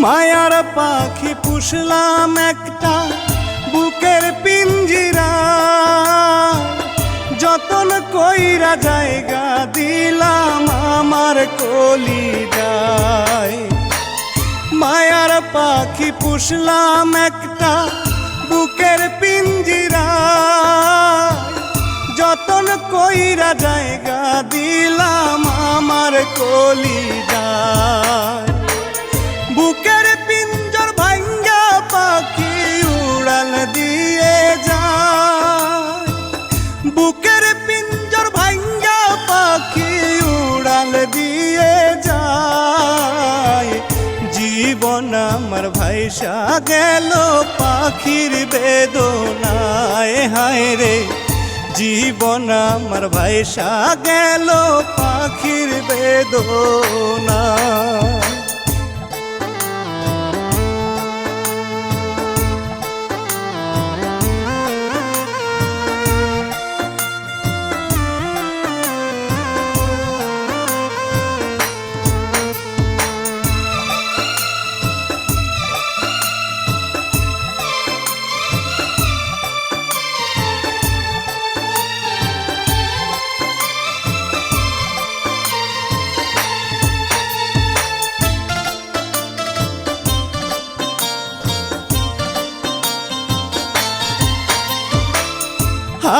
মায়ার পাখি পুষলাম একটা বুকের পিঞ্জিরা, যতন কইরা জায়গা দিলাম আমার কলিজায়। মায়ার পাখি পুষলাম একটা বুকের পিঞ্জিরা, যতন কইরা জায়গা দিলাম আমার কলিজায়। বুকের পিঞ্জর ভাঙ্গা পাখি উড়াল দিয়ে যায়, বুকের পিঞ্জর ভাঙ্গা পাখি উড়াল দিয়ে যায়। জীবন আমার ভাইসা গেল পাখির বেদনায়, হায় রে জীবন আমার ভাইসা গেল পাখির বেদনায়।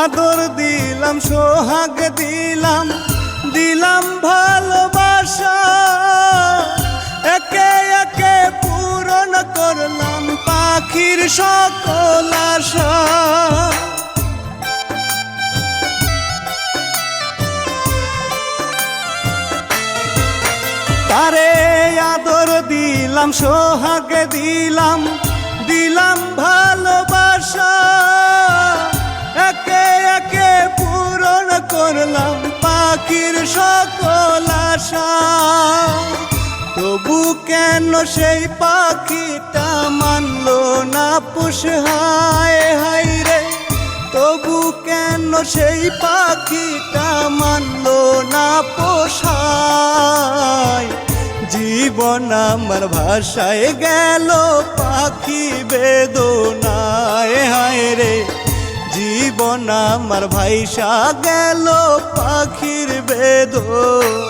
আদর দিলাম সোহাগ দিলাম, দিলাম ভালোবাসা, একে একে পূরণ করলাম পাখির সকল আশা। তারে আদর দিলাম সোহাগ দিলাম, দিলাম ভালোবাসা, একে একে পূরণ করলাম পাখির সকল আশা। তবু কেন সেই পাখিটা মানলো না পুষ, হায় হায় রে তবু কেন সেই পাখিটা মানলো না পোষায়। জীবন আমার ভাষায় গেল পাখি বেদনায়, হায় রে জীবন আমার ভাইসা গেল পাখির বেদনায়।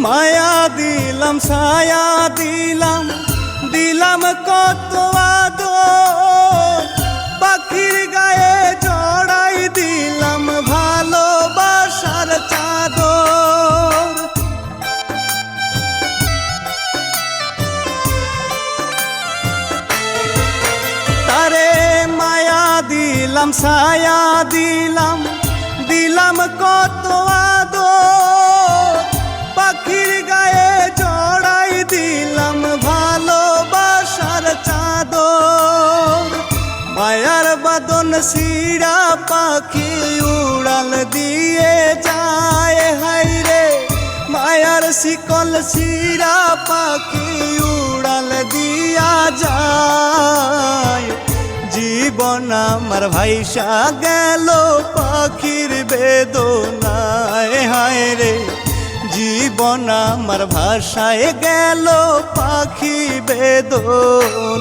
মায়া দিলাম ছায়া দিলাম, দিলাম কত আদর, পাখির গায়ে জড়াই দিলাম ভালোবাসার চাদর। তারে মায়া দিলাম ছায়া দিলাম, দিলাম কত আদর, পাখির গায়ে জড়াই দিলাম ভালোবাসার চাদর। মায়ার বাদন শিরা পাখি উড়াল দিয়ে যায়, হায় রে মায়ার শিকল শিরা পাখি উড়াল দিয়া যায়। জীবন আমার ভাইসা গেল পাখির বেদনায়, হায় রে জীবন আমার ভাষায় গেল পাখি বেদনায়।